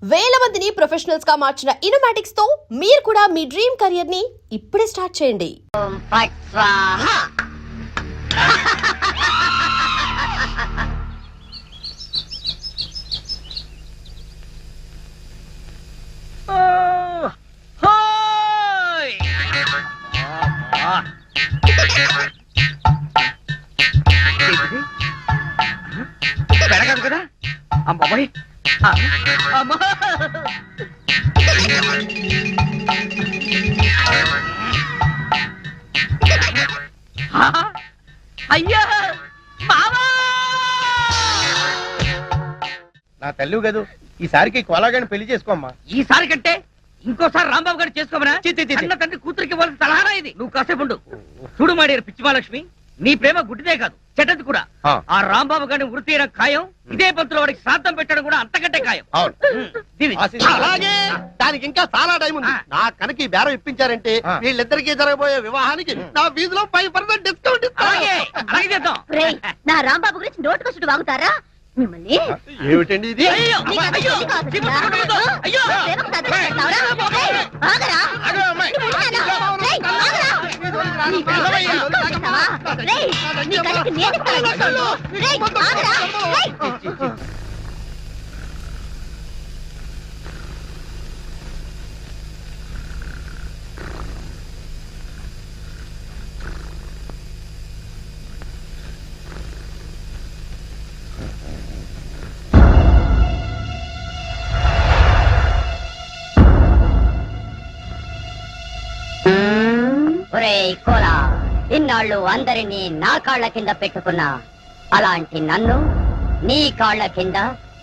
వేల మందిని ప్రొఫెషనల్స్ గా మార్చిన ఇనోమాటిక్స్ తో మీరు కూడా మీ డ్రీమ్ కెరియర్ ని ఇప్పుడే స్టార్ట్ చేయండి. పెడగదు కదా అమ్మాయి అమ్మా అయ్యా నా తల్లి కదూ ఈసారికి కోలాగాని పెళ్లి చేసుకోమ్మా. ఈసారి కంటే ఇంకోసారి రాంబాబు గారు చేసుకోమరా? చిన్న తండ్రి కూతురికి ఇవ్వాల్సిన సలహానా ఇది. నువ్వు కాసేపు ఉండు. చూడు మాడియారు పిచ్చిమాలక్ష్మి, నీ ప్రేమ గుడ్డిదే కాదు చెడ్డది కూడా. ఆ రాంబాబు గారిని వృత్తి చేయడం ఖాయం. ఇదే పంతులు వాడికి శ్రాద్ధం పెట్టడం కూడా అంతకంటే ఖాయం. అలాగే దానికి ఇంకా చాలా టైం ఉంది. నా కనుక ఈ బేరం ఇప్పించారంటే వీళ్ళిద్దరికీ జరగబోయే వివాహానికి నా ఫీజులో 5% డిస్కౌంట్ అలాగే చేద్దాం. నా రాంబాబు గురించి నోటుకొచ్చుడు వాగుతారా మిమ్మల్ని? ఏమిటండి ఇది? కోలా, ఇన్నాళ్ళు అందరినీ నా కాళ్ల కింద పెట్టుకున్నా, అలాంటి నన్ను నీ కాళ్ల కింద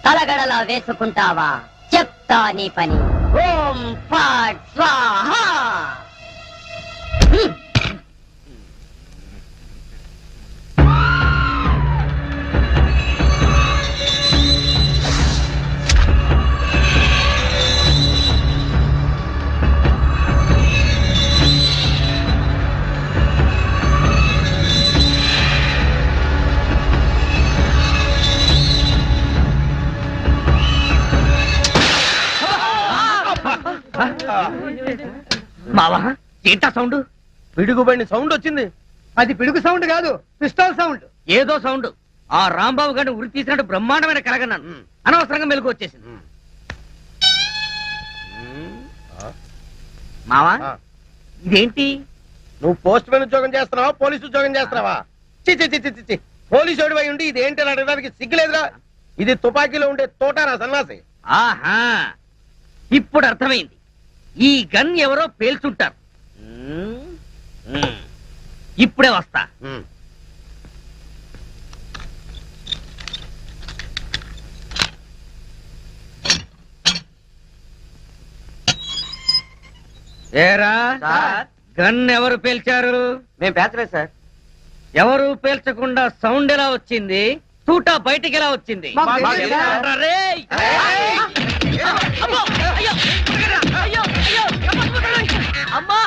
తలగడలా వేసుకుంటావా? చెప్తా నీ పని. ఓం ఫాట్ స్వాహా. మావా ఏంటా సౌండ్? పిడుగుబడిన సౌండ్ వచ్చింది. అది పిడుగు సౌండ్ కాదు, పిస్టల్ సౌండ్. ఏదో సౌండ్. ఆ రాంబాబు గారిని ఉరి తీసినట్టు బ్రహ్మాండమైన కలగన్నాను. అనవసరంగా మెలకు వచ్చేసింది. మావా ఇదేంటి? నువ్వు పోస్ట్ మ్యాన్ ఉద్యోగం చేస్తున్నావా, పోలీసు ఉద్యోగం చేస్తున్నావా? చి పోలీసు ఓడివై ఉండి ఇది ఏంటి అడగడానికి సిగ్గులేదురా? ఇది తుపాకీలో ఉండే తోటారా సన్నాసి. ఆహా, ఇప్పుడు అర్థమైంది. ఈ గన్ ఎవరో పేల్చుంటారు. ఇప్పుడే వస్తా. ఏరా గన్ ఎవరు పేల్చారు? మేము పేర్చలేదు సార్. ఎవరు పేల్చకుండా సౌండ్ ఎలా వచ్చింది? తూటా బయటికి ఎలా వచ్చింది? అమ్మా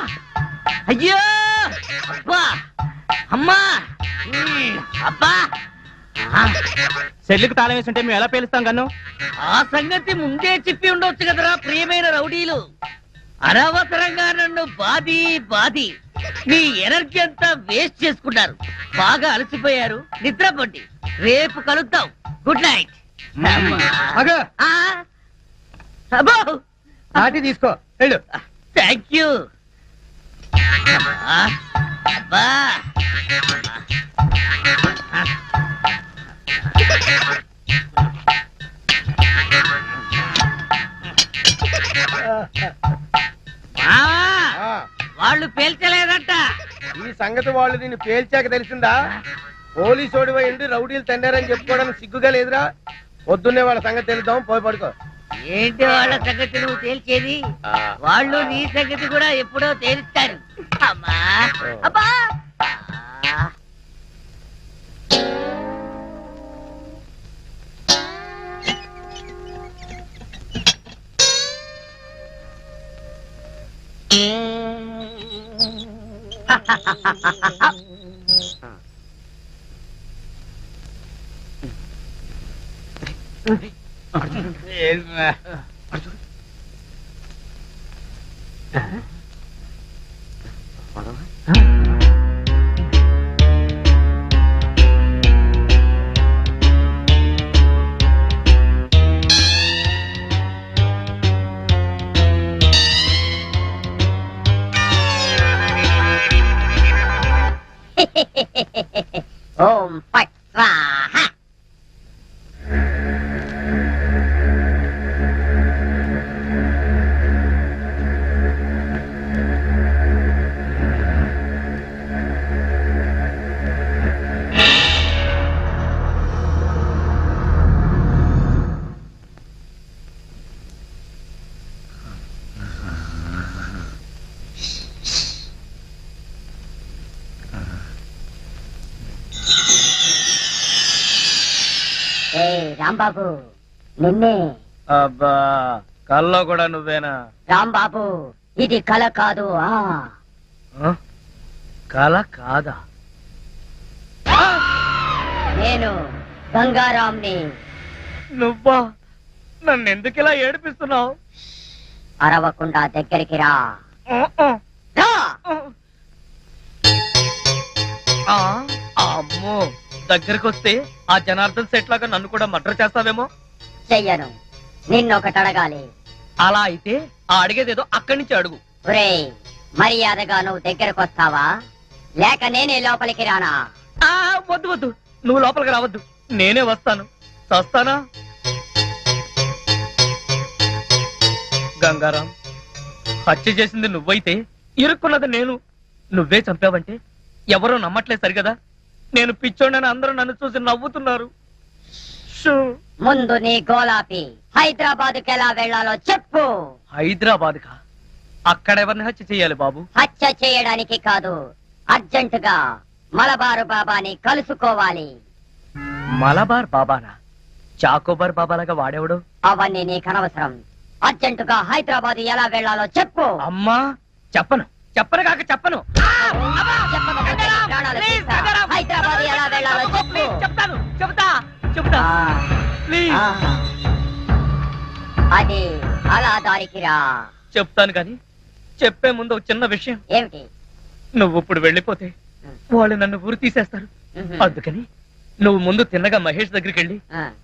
అయ్యో అబ్బా అమ్మా అబ్బా. సెల్లుకు తాళం వేస్తుంటే మేము ఎలా పేలుస్తాం కన్ను? ఆ సంగతి ముందే చెప్పి ఉండొచ్చు కదరా ప్రియమైన రౌడీలు. అనవసరంగా నన్ను బాది మీ ఎనర్జీ అంతా వేస్ట్ చేసుకున్నారు. బాగా అలసిపోయారు, నిద్రపోండి. రేపు కలుద్దాం. Good night. నాటి తీసుకో వెళ్ళు. Thank you. అబ్బా వాళ్ళు పేల్చలేదట. ఈ సంగతి వాళ్ళు నిన్ను పేల్చాక తెలిసిందా? పోలీసు ఓడివై ఉండి రౌడీలు తండారని చెప్పుకోవడానికి సిగ్గుగా లేదురా? పొద్దున్నే వాళ్ళ సంగతి తెలుద్దాం, పోయి పడుకో. ఏంటి వాళ్ళ సంగతి నువ్వు తేల్చేది? వాళ్ళు నీ సంగతి కూడా ఎప్పుడో తేలుస్తారు. అమ్మా అబ్బా. ఓం ఫట్ స్వాహ. ఏ రాంబాబు, నిన్నే. అబ్బా కల్లో కూడా నువ్వేనా? రాంబాబు, ఇది కల కాదు. కల కాదా? నేను గంగారాంని. నువ్వా? నన్ను ఎందుకు ఇలా ఏడిపిస్తున్నావు? అరవకుండా దగ్గరికి రా. రా. అమ్మో, దగ్గరికి వస్తే ఆ జనార్దన్ సెట్ లాగా నన్ను కూడా మర్డర్ చేస్తావేమో. చెయ్యను. నిన్నొకటి అడగాలి. అలా అయితే ఆ అడిగేదేదో అక్కడి నుంచి అడుగు. ఒరేయ్, మర్యాదగా నువ్వు దగ్గరకు వస్తావా లేక నేనే లోపలికి రానా? వద్దు వద్దు, నువ్వు లోపలికి రావద్దు, నేనే వస్తాను. చస్తానా? గంగారాం, హత్య చేసింది నువ్వైతే ఇరుక్కున్నది నేను. నువ్వే చంపావంటే ఎవరో నమ్మట్లేదు సరిగదా. నేను పిచ్చోడని అందరూ నన్ను చూసి నవ్వుతున్నారు. ముందు నీ గోలాపి హైదరాబాద్కి ఎలా వెళ్లాలో చెప్పు. హైదరాబాద్ కా? అక్కడ ఎవరిని హత్య చేయాలి బాబు? హత్య చేయడానికి కాదు, అర్జెంటుగా మలబారు బాబాని కలుసుకోవాలి. మలబార్ బాబానా? చాకోబార్ బాబాలాగా వాడేవాడు? అవన్నీ నీకనవసరం. అర్జెంటుగా హైదరాబాద్ ఎలా వెళ్లాలో చెప్పు. అమ్మా, చెప్పను చెప్పను కాక చెప్పను. చెప్పకపోతే నీ ప్రాణాలు తీస్తా. హైదరాబాద్ ఎలా వెళ్లాలో చెప్పు. చెప్తాను, చెబుతా చెబుతా. ప్లీజ్ అది అలా దారికి రా. చెప్తాను కానీ చెప్పే ముందు ఒక చిన్న విషయం. ఏమిటి? నువ్వు ఇప్పుడు వెళ్ళిపోతే వాళ్ళు నన్ను ఊరు తీసేస్తారు. అందుకని నువ్వు ముందు తిన్నగా మహేష్ దగ్గరికి వెళ్ళి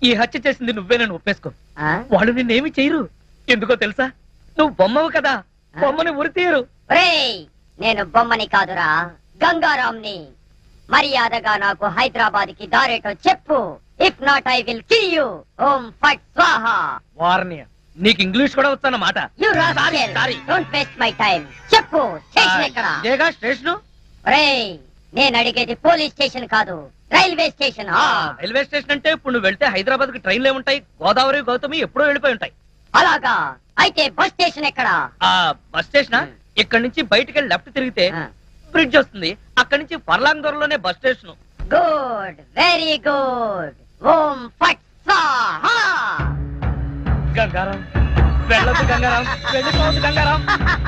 ఈ హత్య చేసింది నువ్వే నన్ను ఒప్పేసుకో. వాళ్ళు నిన్నేమి చేయరు. ఎందుకో తెలుసా? నువ్వు బొమ్మవు కదా, బొమ్మని ఉరి తీయరు. ఒరేయ్, నేను బొమ్మని కాదురా, గంగారాంని. మర్యాదగా నాకు హైదరాబాద్ కి దారేటో చెప్పు. If not I will kill you. ఓం ఫట్ స్వాహ. వార్నియ, నీకు ఇంగ్లీష్ కూడా వస్తానమాట. You rascal, don't waste my time. చెప్పు, స్టేషన్ ఎక్కడ? ఇదేగా స్టేషను. ఒరేయ్, నేను అడిగేది పోలీస్ స్టేషన్ కాదు, రైల్వే స్టేషన్. రైల్వే స్టేషన్ అంటే ఇప్పుడు నువ్వు వెళ్తే హైదరాబాద్ కి ట్రైన్లు ఏముంటాయి? గోదావరి, గౌతమి ఎప్పుడో వెళ్ళిపోయి ఉంటాయి. అలాగా? అయితే బస్ స్టేషన్ ఎక్కడ? ఆ బస్ స్టేషన్ ఇక్కడ నుంచి బయటికి వెళ్ళి లెఫ్ట్ తిరిగితే బ్రిడ్జ్ వస్తుంది. అక్కడి నుంచి ఫర్లాంగ్ దూరంలోనే bus station. Good, very good. ఓం ఫట్ స్వాహ. గంగారాం, వెళ్ళొద్దు గంగారాం, వెళ్ళిపోవద్దు గంగారాం.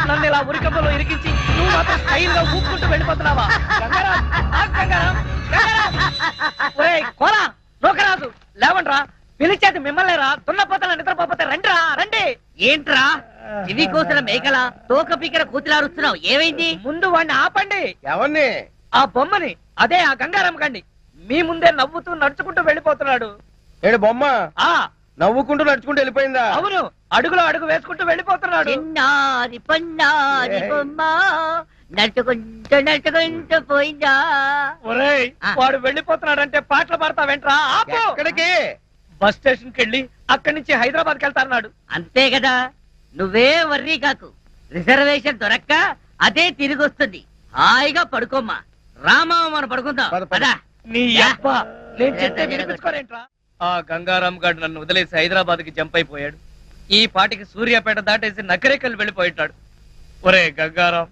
నన్ను ఇలా ఉరికబ్బలో ఇరికించి నువ్వు మాత్రం స్టైల్ గా ఊపుకుంటూ వెళ్ళిపోతున్నావా? గంగారాం, ఆగు గంగారాం, గంగారాం. ఒరేయ్ కోలా, నోకరాజు, లేవండ్రా. పిలిచేది మిమ్మల్నేరా, దున్నపోతల నిద్రపోతే రండిరా, రండి. ఏంట్రా ఇవి కోసిన మేకల తోక పీకర కూతులారుస్తున్నావు? ఏమైంది? ముందు వాడిని ఆపండి. ఎవరిని? ఆ బొమ్మని, అదే ఆ గంగారాం కండి. మీ ముందే నవ్వుతూ నడుచుకుంటూ వెళ్ళిపోతున్నాడు. ఏడు బొమ్మ ఆ నవ్వుకుంటూ నడుచుకుంటూ వెళ్ళిపోయిందా? అవును, అడుగులో అడుగు వేసుకుంటూ వెళ్ళిపోతున్నాడు. చిన్నారి పన్నారి బొమ్మ నడుచుకుంటూ నడుచుకుంటూ పోయిందా? ఒరేయ్, వాడు వెళ్ళిపోతున్నాడంటే పాటలు పాడతావేంట్రా? ఆపు. ఎక్కడికి? బస్ స్టేషన్ కి వెళ్ళి అక్కడి నుంచి హైదరాబాద్ కి వెళ్తాన్నాడు. అంతే కదా, నువ్వే వర్రీ కాకు. రిజర్వేషన్ దొరక్క అదే తిరిగి వస్తుంది. హాయిగా పడుకోమ్మా. రామా, మనం పడుకుందాం. పద, పద. పద. నీ అబ్బ, నేను చెప్తే వినిపించుకోరేంట్రా? ఆ గంగారాం గారు నన్ను వదిలేసి హైదరాబాద్ కి జంప్ అయిపోయాడు. ఈ పాటికి సూర్యాపేట దాటేసి నకరేకల్ వెళ్ళిపోయిటాడు. ఒరే గంగారాం,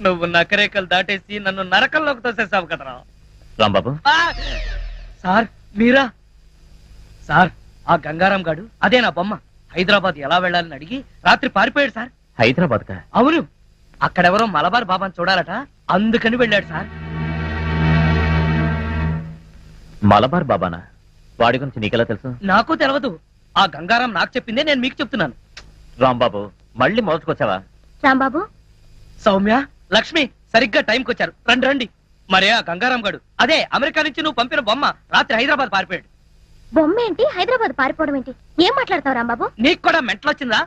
నువ్వు నకరేకల్ దాటేసి నన్ను నరకంలోకి తోసేసావు కదరా. రాంబాబు, సార్ మీరా? సార్, ఆ గంగారాం గాడు అదే నా బొమ్మ. హైదరాబాద్ ఎలా వెళ్ళాలని అడిగి రాత్రి పారిపోయాడు సార్. హైదరాబాద్ కా? అవును, అక్కడెవరో మలబార్ బాబాని చూడాలట, అందుకని వెళ్ళాడు సార్. మలబార్ బాబానా? వాడి గురించి నీకెలా తెలుసు? నాకు తెలియదు, ఆ గంగారాం నాకు చెప్పిందే నేను మీకు చెప్తున్నాను. రాంబాబు, మళ్ళీ మొదటికొచ్చావా? రాంబాబు, సౌమ్య, లక్ష్మి సరిగ్గా టైంకి వచ్చారు. రండి రండి. మరే ఆ గంగారాం గడు, అదే అమెరికా నుంచి నువ్వు పంపిన బొమ్మ రాత్రి హైదరాబాద్ పారిపోయాడు. బొమ్మ ఏంటి, హైదరాబాద్ పారిపోవడం ఏంటి? ఏం మాట్లాడతావు రాంబాబు? నీకు కూడా మెంటలొచ్చిందా?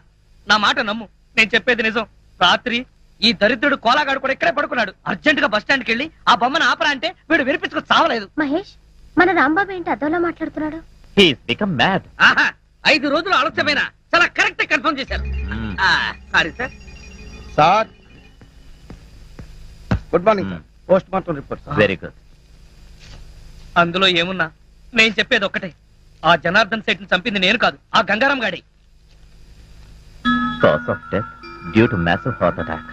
నా మాట నమ్ము, నేను చెప్పేది నిజం. రాత్రి ఈ దరిద్రుడు కోలాగాడు కూడా ఇక్కడే పడుకున్నాడు. అర్జెంట్ గా బస్ స్టాండ్కి వెళ్ళి ఆ బొమ్మను ఆపరా అంటే వీడు వినిపించుకు చావలేదు. మహేష్, మన రాంబాబు ఏంటి అదోలా మాట్లాడుతున్నాడు? He's become mad. ఆహా 5 రోజులు ఆలస్యమైన చాలా కరెక్ట్ కన్ఫర్మ్ చేశారు. Sorry sir. Sir good morning sir. Post mortem report sir. Very good. అందులో ఏమున్నా నేను చెప్పేది ఒక్కటే, ఆ జనార్దన్ సెట్ ని చంపింది నేను కాదు, ఆ గంగారాం గాడి. Cause of death due to massive heart attack.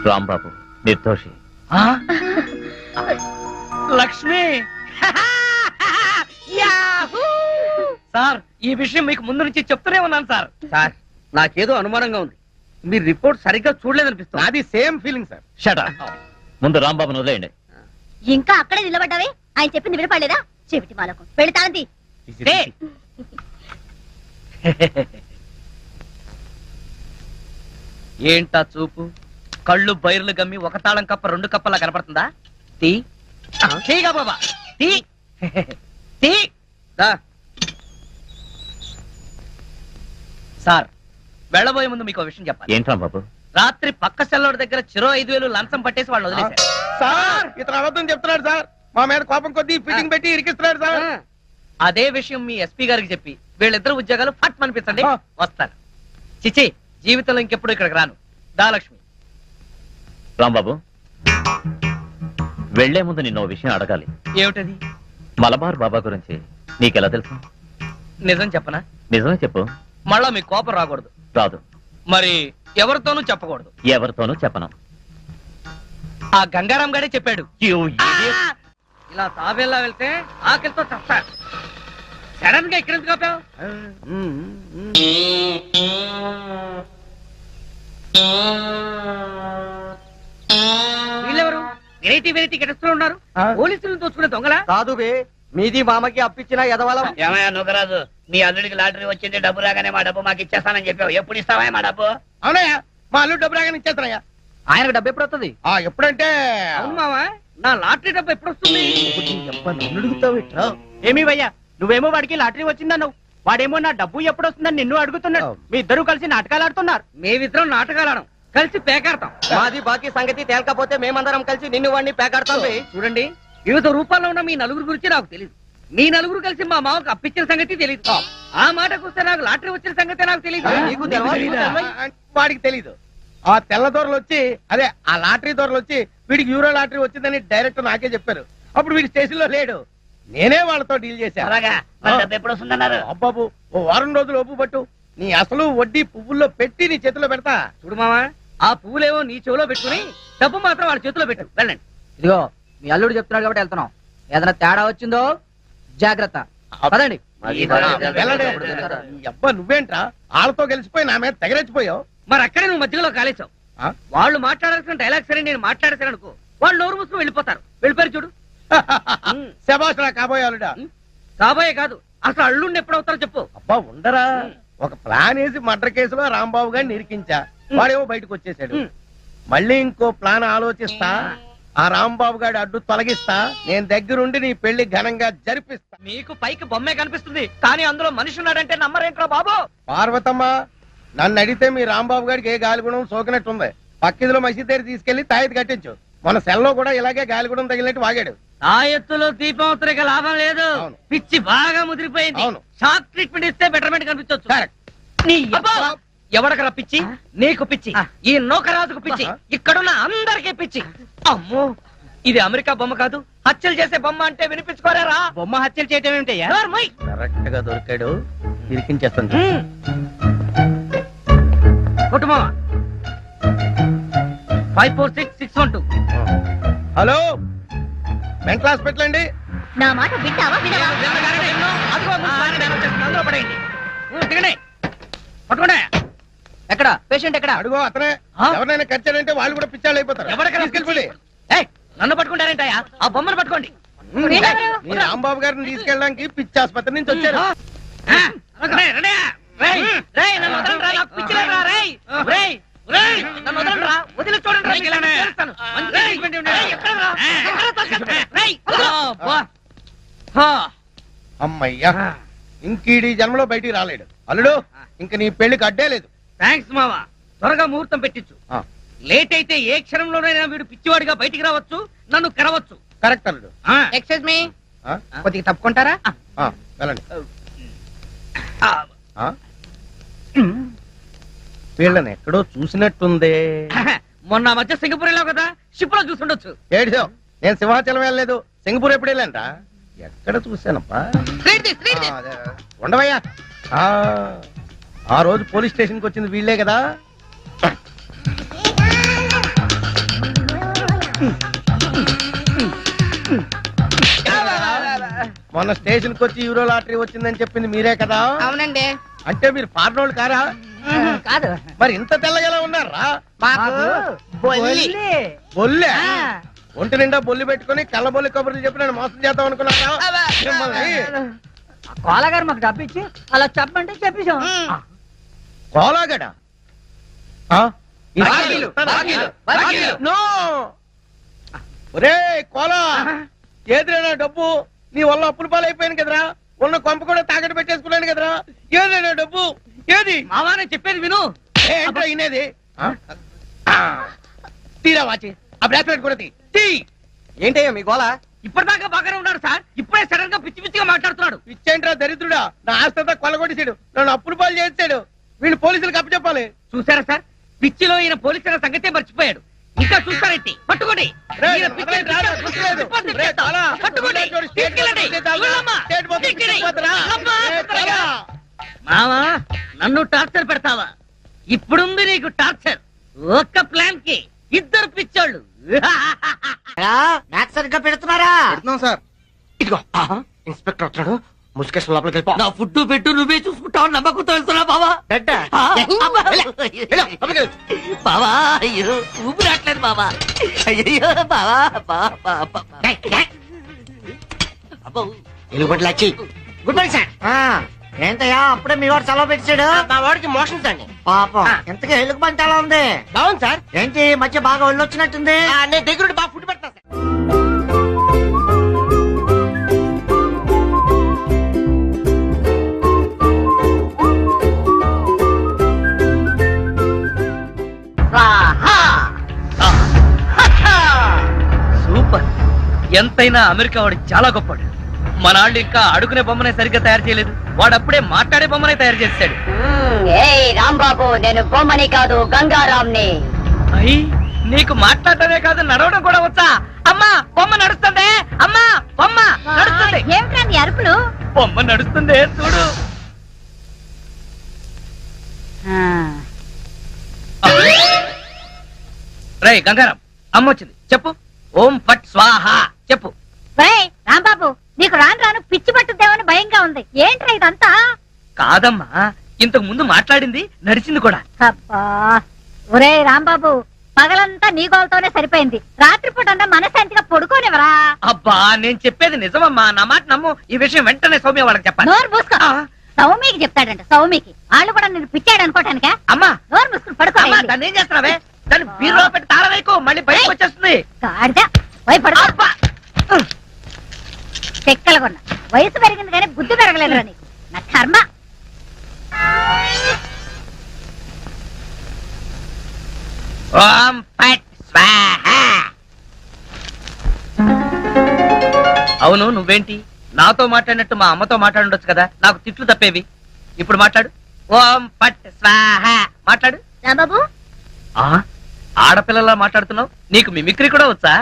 Rambabu నిర్దోషి. ఆ? లక్ష్మి యాహూ! సార్, ఈ విషయం మీకు ముందు నుంచి చెప్తూనే ఉన్నాను సార్. సార్ నాకేదో అనుమానంగా ఉంది. మీరు రిపోర్ట్ సరిగ్గా చూడలేదనిపిస్తుంది. నాది same feeling sir. Shut up. ముందు రాంబాబును వదిలేయండి. ఇంకా అక్కడే నిలబడ్డావే? ఆయన చెప్పింది వినపడలేదా? చెవిటి మాలకు పెడతాంది. ఏంటా చూపు? కళ్ళు బైర్లు గమ్మి ఒక తాళం కప్ప 2 కప్పలా కనపడుతుందా? తీ తీగా బాబా, తీ తీ. సార్, వెళ్ళబోయే ముందు మీకు విషయం చెప్పాలి. ఏంటి రాంబాబు? రాత్రి పక్క సెల్లోడి దగ్గర చెరో 5,000 లంచం పట్టేసి వాళ్ళు వదిలేశారు. సార్ ఇతను అబద్ధం చెప్తున్నాడు సార్. మా మీద కోపం కొద్దీ ఫిట్టింగ్ పెట్టి ఇరికిస్తున్నాడు సార్. అదే విషయం మీ ఎస్పీ గారికి చెప్పి వీళ్ళిద్దరు ఉద్యోగాలు ఫట్ అనిపించండి, వస్తారు. చిచి, జీవితంలో ఇంకెప్పుడు ఇక్కడికి రాను. దాలక్ష్మి. రాంబాబు, వెళ్లే ముందు నిన్న ఓ విషయం అడగాలి. ఏమిటది? మలబార్ బాబా గురించి నీకెలా తెలుసు? నిజం చెప్పనా? నిజమే చెప్పు. మళ్ళా మీ కోపం రాకూడదు. రాదు. మరి ఎవరితోనూ చెప్పకూడదు. ఎవరితోనూ చెప్పను. ఆ గంగారాం గారే చెప్పాడు. ఇలా తాబేలా వెళ్తే ఆకలితో చస్తా. సడన్ గా ఇక్కడ ఎందుకు ఆపావు? వీళ్ళెవరు? వెరైటీ వెరైటీ గెటస్తూ ఉన్నారు. పోలీసులను దోచుకునే దొంగలా? కాదు బే, మీది మామకి అప్పించిన ఎదవలం. ఏమయ్యా నుగరాజు, మీ అల్లుడికి లాటరీ వచ్చింది, డబ్బు రాగానే మా డబ్బు మాకు ఇచ్చేస్తానని చెప్పావు. ఎప్పుడు ఇస్తావా మా డబ్బు? అవునయ్యా, మా అల్లుడు డబ్బు రాగానే ఇచ్చేస్తున్నాయా. ఆయనకు డబ్బు ఎప్పుడు వస్తుంది? ఎప్పుడంటే అవును మావా, నా లాటరీ డబ్బు ఎప్పుడు వస్తుంది? ఏమీ భయ్యా, నువ్వేమో వాడికి లాటరీ వచ్చిందన్నావు, వాడేమో నా డబ్బు ఎప్పుడు వస్తుందని నిన్ను అడుగుతున్నాడు. మీ ఇద్దరు కలిసి నాటకాలు ఆడుతున్నారు. మేమిద్దరం నాటకాలు ఆడం, కలిసి పేకాడతాం. మాది బాకీ సంగతి తేలకపోతే మేమందరం కలిసి నిన్ను వాడిని పేకాడతాం. చూడండి, వివిధ రూపాల్లో ఉన్న మీ నలుగురు గురించి నాకు తెలియదు. మీ నలుగురు కలిసి మా మామకు అప్పించిన సంగతి తెలియదు. ఆ మాటకు వస్తే నాకు లాటరీ వచ్చిన సంగతి నాకు తెలియదు. నీకు తెలవదా? వాడికి తెలీదు. ఆ తెల్ల దొరలు వచ్చి, అదే ఆ లాటరీ దొరలు వచ్చి వీడికి యూరో లాటరీ వచ్చిందని డైరెక్ట్ నాకే చెప్పారు. అప్పుడు వీడి స్టేషన్ లో లేడు, నేనే వాళ్ళతో డీల్ చేశాను. అలాగా, మరి డబ్బు ఎప్పుడు వస్తుందన్నారు? అబ్బాబు, ఓ వారం రోజులు ఒప్పు పట్టు, నీ అసలు వడ్డీ పువ్వుల్లో పెట్టి నీ చేతిలో పెడతా. చూడు మావా, ఆ పువ్వులేవో నీ చెవిలో పెట్టుకుని డబ్బు మాత్రం వాళ్ళ చేతిలో పెట్టు. వెళ్ళండి. ఇదిగో మీ అల్లుడు చెప్తున్నాడు కాబట్టి వెళ్తున్నాం. ఏదైనా తేడా వచ్చిందో జాగ్రత్త. పదండి. వెళ్ళండి. ఈ అబ్బా నువ్వేంట్రా వాళ్ళతో గెలిచిపోయి నా మీద తెగరెచ్చిపోయావు. మరి అక్కడే నువ్వు మధ్యలో కాలేసావు. వాళ్ళు మాట్లాడాల్సిన డైలాగ్ సరే నేను మాట్లాడేశాను అనుకో, వాళ్ళు నోరు మూసుకుని వెళ్ళిపోతారు. వెళ్ళిపోయారు చూడు. శబాష్ రా కాబోయే అల్లుడా. కాబోయే కాదు, అసలు అల్లుడిని ఎప్పుడు అవుతారో చెప్పు. అబ్బా ఉండరా, ఒక ప్లాన్ వేసి మర్డర్ కేసులో రాంబాబు గారిని ఇరికించా, వాడేమో బయటకు వచ్చేసాడు. మళ్ళీ ఇంకో ప్లాన్ ఆలోచిస్తా, ఆ రాంబాబు గారి అడ్డు తొలగిస్తా, నేను దగ్గరుండి నీ పెళ్లి ఘనంగా జరిపిస్తా. మీకు పైకి బొమ్మే కనిపిస్తుంది, కానీ అందులో మనిషి ఉన్నాడంటే నమ్మరేంట్రా బాబు. పార్వతమ్మ, నన్ను అడిగితే మీ రాంబాబు గారికి ఏ గాలిగుణం సోకినట్టుంది. పక్కిదిలో మసీద్ దగ్గర తీసుకెళ్లి తాయెత్తు కట్టించు. మన సెల్లో కూడా ఇలాగే గాలిగుణం తగిలినట్టు వాగాడు. ఆ ఎత్తులో దీపం ఉత్తరిక లాభం లేదు. అవును. పిచ్చి బాగా ముదిరిపోయింది. అవును. షాక్ ట్రీట్మెంట్ ఇస్తే బెటర్మెంట్ కనిపించవచ్చు. కరెక్ట్. ఎవడకరా పిచ్చి? నీకు పిచ్చి, ఈ నౌకరాజుకు పిచ్చి, ఇక్కడున్న అందరికీ పిచ్చి. అమ్మో, ఇది అమెరికా బొమ్మ కాదు, హత్యలు చేసే బొమ్మ అంటే వినిపించుకోరారా? బొమ్మ హత్యలు చేయటం ఏమిటయ్యా? కరెక్ట్ గా దొరికాడు, ఇరికించేస్తాను. కుటుంబం 546612. హలో, మెంటల్ హాస్పిటల్ అండి. నా మాట వింటావా వినవా? అందులో పడేయండి. దిగండి, పట్టుకోండి. ఎక్కడ పేషెంట్ ఎక్కడ? అడుగో అతనే. ఎవరైనా ఖర్చాడంటే వాళ్ళు కూడా పిచ్చాళ్ళు అయిపోతారు. ఎవరికైనా తీసుకెళ్ళిపోయి నన్ను పట్టుకుంటారేంటయ్యా? ఆ బొమ్మను పట్టుకోండి. మీ రాంబాబు గారిని తీసుకెళ్ళడానికి పిచ్చి ఆసుపత్రి నుంచి వచ్చారు. రేయ్, రేయ్, రేయ్, నన్ను వదలండిరా, నాకు పిచ్చి లేదురా, రేయ్, రేయ్, రేయ్. అమ్మయ్యా ఇంకీడి జన్మలో బయటికి రాలేడు. అల్లుడు ఇంక నీ పెళ్లికి అడ్డే లేదు. థ్యాంక్స్ మావా, త్వరగా ముహూర్తం పెట్టించు. ఆ, లేట్ అయితే ఏ క్షణంలోనైనా వీడు పిచ్చివాడిగా బయటికి రావచ్చు, నన్ను కరవచ్చు. కరెక్ట్ అల్లుడు. ఆ, ఎక్స్క్యూజ్ మీ, ఆ, కొద్దిగా తప్పుకుంటారా? ఆ, వెళ్ళండి. ఆ, ఆ? వీళ్ళని ఎక్కడో చూసినట్టుందే. మొన్న మధ్య సింగపూర్ వెళ్ళావు కదా, షిప్ లో చూసుండొచ్చు. ఏడిదో నేను సింహాచలం వెళ్ళలేదు, సింగపూర్ ఎప్పుడు వెళ్ళానంట. ఎక్కడ చూశానప్పా? ఆ, అదే. ఉండవయ్యా. ఆ రోజు పోలీస్ స్టేషన్ కి వచ్చింది వీళ్ళే కదా. మొన్న స్టేషన్ కి వచ్చి యూరో లాటరీ వచ్చిందని చెప్పింది మీరే కదా. అవునండి. అంటే మీరు ఫారెన్ కారా? కాదు, మరి ఇంత తెల్లగలా ఉన్నారా? మాకు బొల్లి. బొల్లే ఒంటి నిండా బొల్లి పెట్టుకుని కళ్ళబొల్లి కబుర్లు చెప్పి నేను మోసం చేద్దాం అనుకున్నారా? మిమ్మల్ని కోలగారు మాకు డబ్బు ఇచ్చి అలా చెప్పంటే చెప్పేశాం. కోలాగడ నో. ఒరే కోలా, ఏదిరైనా డబ్బు నీ వల్ల అప్పులు పాలైపోయాను కదరా. ఉన్న కొంప కూడా తాకట్టు పెట్టేసుకున్నాను కదరా. ఏదైనా డబ్బు ఏది? మావా నేను చెప్పేది విను. ఏంట్రా ఇనేది? తీరా వాచి ఆ బ్రాస్లెట్ కూడా తీ. ఏంటయ్యా మీ గోళ? ఇప్పటిదాకా బాగానే ఉన్నాడు సార్, ఇప్పుడే సడన్ గా పిచ్చి పిచ్చిగా మాట్లాడుతున్నాడు. ఇచ్చేంట్రా దరిద్రుడా, నా ఆస్తంతా కొల్లగొట్టేసాడు, నన్ను అప్పులు పాలు చేసాడు. వీళ్ళు పోలీసులకు అప్పచెప్పాలి. చూసారా సార్, పిచ్చిలో ఈయన పోలీసుల సంగతే మర్చిపోయాడు. ఇంకా చూస్తారేంటి? పట్టుకోండి. ఈయన పిచ్చి పిచ్చిగా పట్టుకోండి. తీసుకెళ్ళండి. వెళ్ళమ్మా. వెళ్ళమ్మా. మావా నన్ను టార్చర్ పెడతావా? ఇప్పుడుంది నీకు టార్చర్. ఒక్క ప్లాన్ కి ఇద్దరు పిచ్చోళ్ళు. మ్యాథ్స్ సరిగ్గా పెడుతున్నారా? పెడుతున్నాం సార్. ఇదిగో ఇన్స్పెక్టర్ వస్తున్నాడు, ముసుకేసిన లోపలికి వెళ్ళిపో. నా ఫుడ్ పెట్టు నువ్వే చూసుకుంటావు నమ్మకంతో వెళ్తున్నా బావా. బెడ్డా? బావా అయ్యో ఊపి రావట్లేదు బావా. అయ్యో బావా. ఎలుగుబంటి లచ్చి. Good morning sir. ఏంటయ్యా అప్పుడే మీ వాడు సెలవు పెట్టాడు? మా వాడికి మోషన్స్ అండి. పాపం ఎంతకీ ఎలుగు బంతి ఎలా ఉంది? బాగుంది సార్. ఏంటి ఈ మధ్య బాగా ఒళ్ళు వచ్చినట్టుంది? నేను దగ్గరుండి బాగా ఫుడ్ పెడతా సార్. సూపర్. ఎంతైనా అమెరికా వాడు చాలా గొప్పవాడు. మన వాళ్ళు ఇంకా అడుగునే బొమ్మనే సరిగ్గా తయారు చేయలేదు, వాడు అప్పుడే మాట్లాడే బొమ్మనే తయారు చేశాడు. ఏయ్ రాంబాబు, నేను బొమ్మని కాదు గంగారాంని. అయ్యి నీకు మాట్లాడటమే కాదు నడవడం కూడా వచ్చా? అమ్మా బొమ్మ నడుస్తుంది. అమ్మా బొమ్మ నడుస్తుంది. ఏమిట్రా నీ అరుపులు? బొమ్మ నడుస్తుంది చూడు. రే గంగారాం, అమ్మ వచ్చింది, చెప్పు. ఓం ఫట్ స్వాహ చెప్పు. ఒరేయ్ రాంబాబు, నీకు రాను రాను పిచ్చి పట్టుద్దేమని భయంగా ఉంది. ఏంట్రా ఇదంతా? కాదమ్మా, ఇంతకు ముందు మాట్లాడింది నడిచింది కూడా. అబ్బా ఒరేయ్ రాంబాబు, పగలంతా నీ గోలతోనే సరిపోయింది. రాత్రిపూట మనశాంతిగా పడుకోనివరా? అబ్బా నేను చెప్పేది నిజమమ్మా, నా మాట నమ్ము. ఈ విషయం వెంటనే సౌమ్య వాళ్ళకి చెప్పాలి. నోరు మూసుకో. సౌమికి చెప్తాడంట. సౌమికి వాళ్ళు కూడా నేను పిచ్చాడు అనుకోటానికా? అమ్మా నోరు మూసుకుని పడుకో. అమ్మా, దాన్ని ఏం చేస్తున్నావే? దాన్ని బీరులో పెట్టి తాళం వేయకు, మళ్ళీ బయటకు వచ్చేస్తుంది. గాడిద, పోయి పడుకో. అబ్బా! చెక్కలగొన్న వయసు పెరిగింది కానీ బుద్ధి పెరగలేదురా నీకు. నా కర్మ. ఓం ఫట్ స్వాహ. అవును నువ్వేంటి నాతో మాట్లాడినట్టు మా అమ్మతో మాట్లాడుండొచ్చు కదా, నాకు తిట్లు తప్పేవి. ఇప్పుడు మాట్లాడు. ఓం ఫట్ స్వాహ మాట్లాడు. రాంబాబు, ఆడపిల్లలా మాట్లాడుతున్నావు, నీకు మిమిక్రీ కూడా వచ్చా?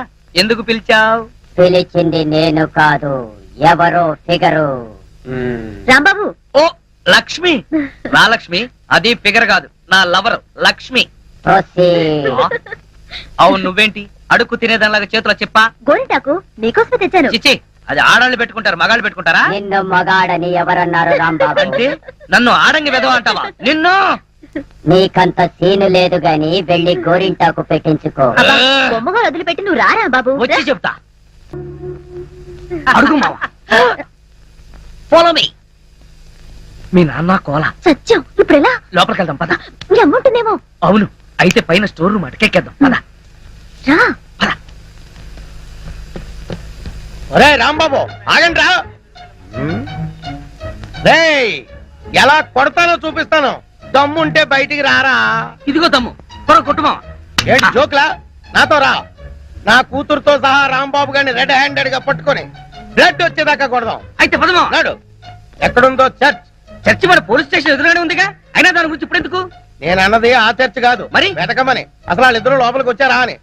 ఎందుకు పిలిచావు? పిలిచింది నేను కాదు, ఎవరో ఫిగరు. రాంబాబు. ఓ లక్ష్మి. రా లక్ష్మి, అది ఫిగర్ కాదు, నా లవర్ లక్ష్మి. అవును నువ్వేంటి అడుక్కు తినేదానిలాగా చేతిలో చెప్పా? గోరింటాకు నీకోసమే తెచ్చాను. చిచి, అది ఆడాళ్ళు పెట్టుకుంటారు, మగాళ్ళు పెట్టుకుంటారా? నిన్ను మగాడని ఎవరన్నారు రాంబాబు? అంటే నన్ను ఆడంగి వెదవ అంటావా? నిన్ను నీకంత సీను లేదు గాని వెళ్ళి గోరింటాకు పెట్టించుకో. బొమ్మగా వదిలిపెట్టి నువ్వు రారా బాబు. వచ్చి చెప్తా. అడుగు మావా. Follow me. మీ నాన్న కోల సత్యం. ఇప్పుడు ఎలా? లోపలికి వెళ్దాం పద. మీ అమ్ముంటుందేమో. అవును, అయితే పైన స్టోర్ రూమ్ అటకెక్కేద్దాం పద. రా. ఒరే రాంబాబు ఆగండి రా. రేయ్ ఎలా కొడతానో చూపిస్తాను, దమ్ముంటే బయటికి రారా. ఇదిగో తమ్ము త్వర కొట్టుమా. ఏంటి జోక్లా? నాతో రా. నా కూతురుతో సహా రాంబాబు గారిని రెడ్ హ్యాండెడ్ గా పట్టుకొని బ్లడ్ వచ్చేదాకా కొడదాం. అయితే పదమా. నాడు ఎక్కడుందో చర్చ్. చర్చి మన పోలీస్ స్టేషన్ ఎదురుగానే ఉందిగా, అయినా దాని గురించి ఇప్పుడు ఎందుకు? నేను అన్నది ఆ చర్చ్ కాదు, మరి? వెతకమని. అసలు వాళ్ళిద్దరూ లోపలికి వచ్చారా అని.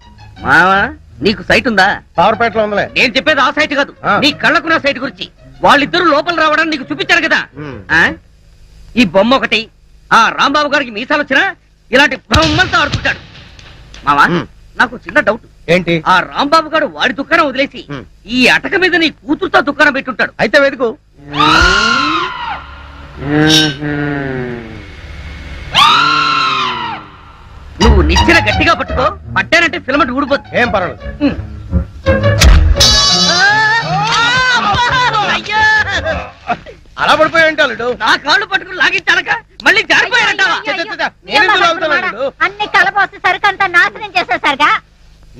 మావా నీకు సైట్ ఉందా? పవర్పేటలో ఉందిలే. నేను చెప్పేది ఆ సైట్ కాదు, ఆ. నీ కళ్ళకున్న సైట్ గురించి. వాళ్ళిద్దరూ లోపల రావడానికి నీకు చూపించారు కదా. ఉమ్. ఆ? ఈ బొమ్మ ఒకటి, ఆ రాంబాబు గారికి మీసాలు వచ్చినా ఇలాంటి బొమ్మలతో ఆడుకుంటాడు. మావా ఉమ్. నాకు చిన్న డౌట్. ఏంటి? ఆ రాంబాబు గారు వాడి దుకాణం వదిలేసి ఉమ్. ఈ అటక మీద నీ కూతురుతో దుకాణం పెట్టుంటాడు. అయితే వెతుకు. నువ్వు నిచ్చెన గట్టిగా పట్టుకో, పట్టానంటే ఫిలమెంట్ ఊడిపోతుంది. ఏం పర్వాలేదు. ఉమ్. అయ్యా! అలా పడిపోయి ఉంటాడు. నా కాళ్ళు పట్టుకుని లాగించాలక మళ్ళీ జారిపోయారంటావా? అన్ని కలపోసి సరుకంతా నాశనం చేసేసరిగా.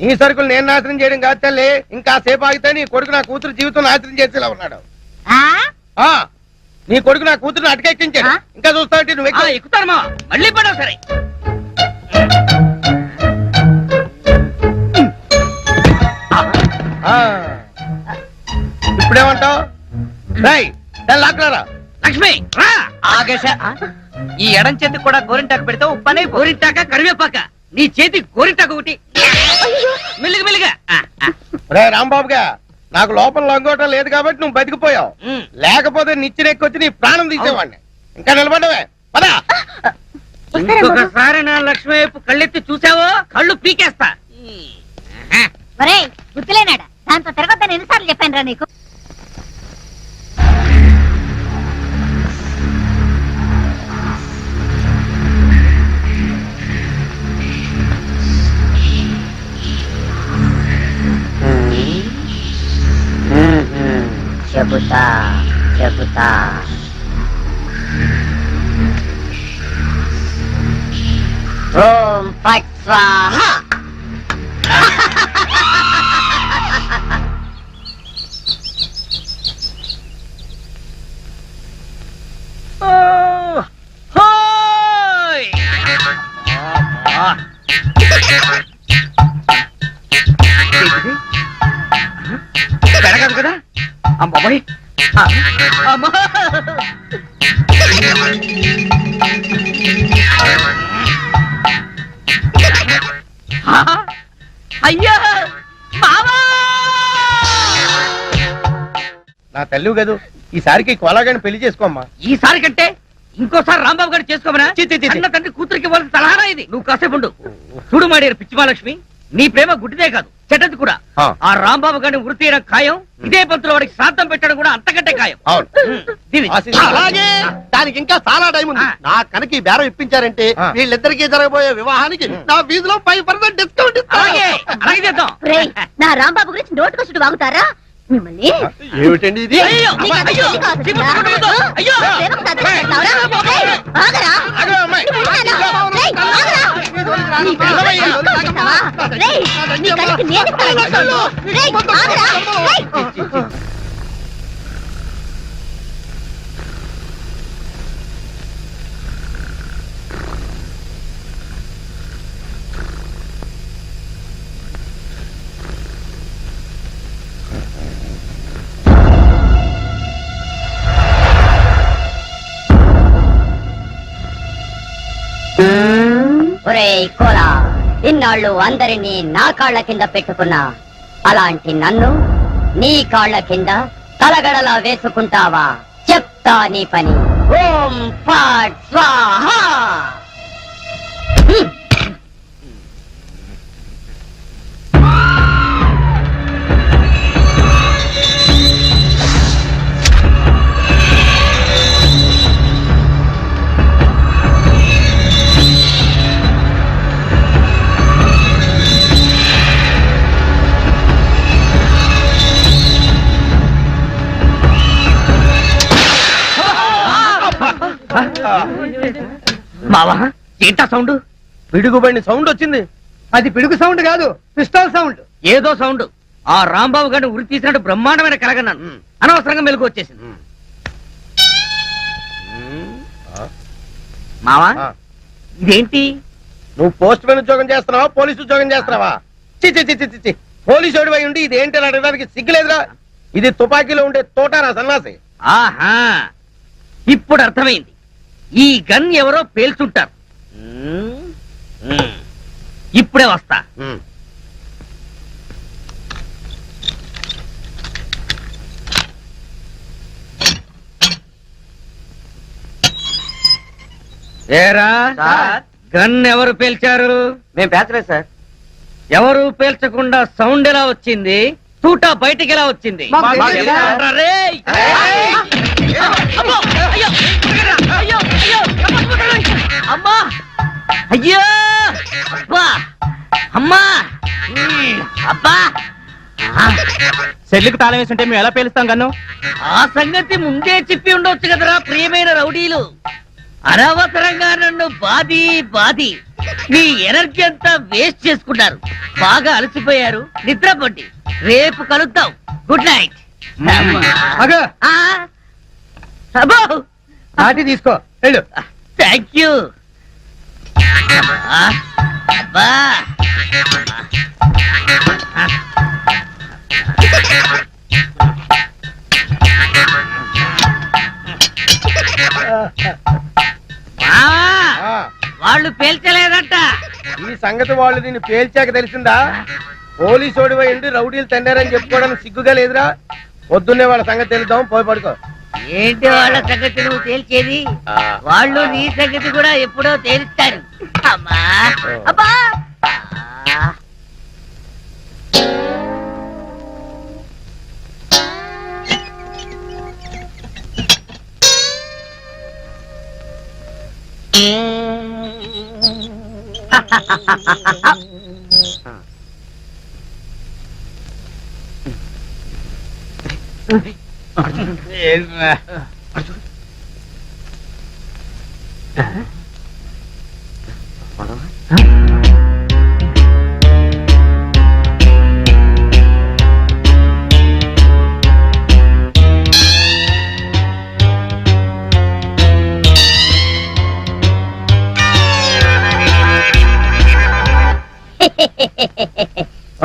నీ సరుకులు నేను నాశనం చేయడం కాదు తల్లి, ఇంకా సేపు ఆగితే నీ కొడుకు నా కూతురు జీవితం నాశనం చేసేలా ఉన్నాడు. ఆ నీ కొడుకు నా కూతురుని అటకెక్కించాడు. ఇంకా చూస్తావు నువ్వు ఎక్కువ. ఎక్కుతాను మా మళ్ళీ పడవు. సరే ఇప్పుడేమంటావు? లాక్కరా. లక్ష్మి రా. ఆగేశ ఈ ఎడం చేతికి కూడా గోరింటాకు పెడితే ఉప్పనే గోరింటాక కరివేపాక, నీ చేతి గోరింటాక ఒకటి. మెల్లిగా మెల్లిగా. రే రాంబాబుగా, నాకు లోపల లంగోటం లేదు కాబట్టి నువ్వు బతికిపోయావు. లేకపోతే నిచ్చినెక్కొచ్చి నీ ప్రాణం తీసేవాడిని. ఇంకా నిలబడవే పదా. ఇంకొకసారి నా లక్ష్మి వైపు కళ్ళెత్తి చూసావో కళ్ళు పీకేస్తా. ఒరే గుర్తులేనాడా, దాంతో తిరగొద్దని ఎన్నిసార్లు చెప్పాను రా నీకు. చెబుతా చెబుతా. ఓం ఫట్ స్వాహా. హోయ్! పెరగదు కదా అమ్మాయి. అమ్మా అయ్యా బావా! నా తల్లి కదూ, ఈసారికి కోలాగాని పెళ్లి చేసుకోమ్మా. ఈసారి కంటే ఇంకోసారి రాంబాబు గారు చేసుకోమనా? చి, చి, చి, చి. అన్న తండ్రి కూతురికి ఇవ్వాల్సిన సలహానా ఇది? నువ్వు కాసేపు ఉండు. చూడు మాడియారు పిచ్చిమాలక్ష్మి, నీ ప్రేమ గుడ్డిదే కాదు చెడ్డది కూడా. ఆ. ఆ రాంబాబు గారిని వృత్తి తీయడం ఖాయం. ఇదే పంతులు వాడికి శ్రాద్ధం పెట్టడం కూడా అంతకంటే ఖాయం. అవును. దీవి. అలాగే దానికి ఇంకా చాలా టైం ఉంది. నా కనుక ఈ బేరం ఇప్పించారంటే ఆ. వీళ్ళిద్దరికీ జరగబోయే వివాహానికి నా ఫీజులో 5% డిస్కౌంట్ అలాగే అలాగే చేద్దాం. రేయ్, నా రాంబాబు గురించి నోటుకొచ్చుడు వాగుతారా మిమ్మల్ని? ఏమిటండి ఇది? అయ్యో, నీకు అంత అయ్యో, తెలివి కాదు చిమ్మ కదా? కొట్టుకుందో. అయ్యో. ప్రేమకు తగ్గట్టు చేస్తావురా? రేయ్, ఆగరా? ఆగు, అమ్మాయి. రేయ్, ఆగరా? నీ కళ్ళకి నోటు చేస్తావా? రేయ్, నీ కళ్ళకి నేను ఇస్తాను డిస్కౌంట్. రేయ్, ఆగరా? రేయ్. ఒరేయ్ కోలా, ఇన్నాళ్ళు అందరినీ నా కాళ్ళ కింద పెట్టుకున్నా, అలాంటి నన్ను నీ కాళ్ళ కింద తలగడలా వేసుకుంటావా? చెప్తా నీ పని. ఓం ఫట్ స్వాహా. మావా ఏంటా సౌండ్? పిడుగుబండి సౌండ్ వచ్చింది. అది పిడుగు సౌండ్ కాదు, పిస్టల్ సౌండ్. ఏదో సౌండ్. ఆ రాంబాబు గారిని ఉరి తీసినట్టు బ్రహ్మాండమైన కలగన్నాను. అనవసరంగా మెలకు వచ్చేసింది. మావా ఆ. ఇదేంటి నువ్వు పోస్ట్ మ్యాన్ ఉద్యోగం చేస్తున్నావా పోలీసు ఉద్యోగం చేస్తున్నావా? చి పోలీసు ఓడివై ఉండి ఇది ఏంటి అని అడగడానికి సిగ్గులేదురా? ఇది తుపాకీలో ఉండే తోటారా సన్నాసి? ఆహా ఇప్పుడు అర్థమైంది. ఈ గన్ ఎవరో పేల్చుంటారు. ఇప్పుడే వస్తా. ఏరా గన్ ఎవరు పేల్చారు? మేము పేర్చలేదు సార్. ఎవరు పేల్చకుండా సౌండ్ ఎలా వచ్చింది? తూటా బయటికి ఎలా వచ్చింది? మాకు తెలియదు సార్. ఎవరా రేయ్? అమ్మో! అయ్యో! అయ్యో! అయ్యో! అమ్మా! అయ్యో! అబ్బా! అమ్మా! అబ్బా! సెల్లుకు తాళం వేస్తుంటే మేము ఎలా పేలుస్తాం గన్ను? ఆ సంగతి ముందే చెప్పి ఉండొచ్చు కదరా ప్రియమైన రౌడీలు. అనవసరంగా నన్ను బాది మీ ఎనర్జీ అంతా వేస్ట్ చేసుకున్నారు. బాగా అలసిపోయారు, నిద్రపోండి. రేపు కలుద్దాం. Good night. నాటి తీసుకో వెళ్ళు. Thank you. అబ్బా ఆ, వాళ్ళు పేల్చలేదంట. ఈ సంగతి వాళ్ళు నిన్ను పేల్చాక తెలిసిందా? పోలీసు ఓడివై ఉండి రౌడీలు తండారని చెప్పుకోవడానికి సిగ్గుగా లేదురా? పొద్దున్నే వాళ్ళ సంగతి తెలుద్దాం, పోయి పడుకో. ఏంటి వాళ్ళ సంగతి నువ్వు తేల్చేది? వాళ్ళు నీ సంగతి కూడా ఎప్పుడో తేలుస్తారు. అమ్మా అబ్బా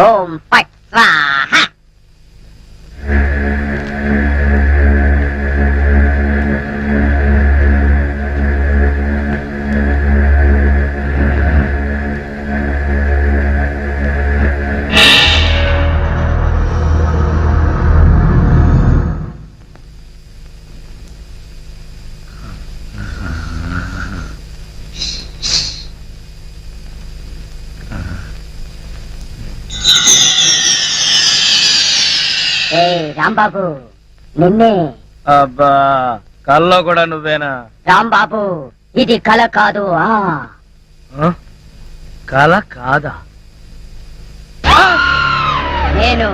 ఓం ఫట్ స్వాహ. ఏ రాంబాబు, నిన్నే. అబ్బా కల్లో కూడా నువ్వేనా? రాంబాబు, ఇది కల కాదు. కల కాదా? నేను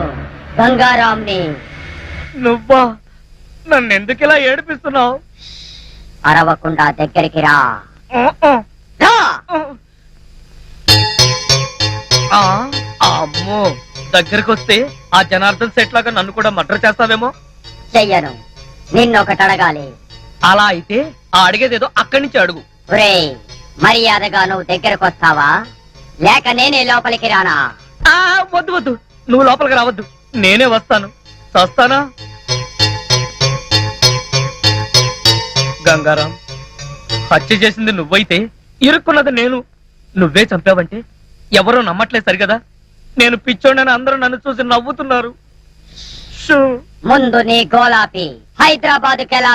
గంగారాంని. నువ్వా? నన్ను ఎందుకు ఇలా ఏడిపిస్తున్నావు? అరవకుండా దగ్గరికి రా. రా. అమ్మో, దగ్గరికి వస్తే ఆ జనార్దన్ సెట్ లాగా నన్ను కూడా మర్డర్ చేస్తావేమో. చెయ్యను. నిన్నొకటి అడగాలి. అలా అయితే ఆ అడిగేదేదో అక్కడి నుంచి అడుగు. ఒరేయ్, మర్యాదగా నువ్వు దగ్గరకు వస్తావా లేక నేనే లోపలికి రానా? వద్దు వద్దు, నువ్వు లోపలికి రావద్దు, నేనే వస్తాను. చస్తానా? గంగారాం, హత్య చేసింది నువ్వైతే ఇరుక్కున్నది నేను. నువ్వే చంపావంటే ఎవరో నమ్మట్లేదు సరిగదా? నేను పిచ్చోడని అందరూ నన్ను చూసి నవ్వుతున్నారు. ముందు నీ గోలాపి హైదరాబాద్కి ఎలా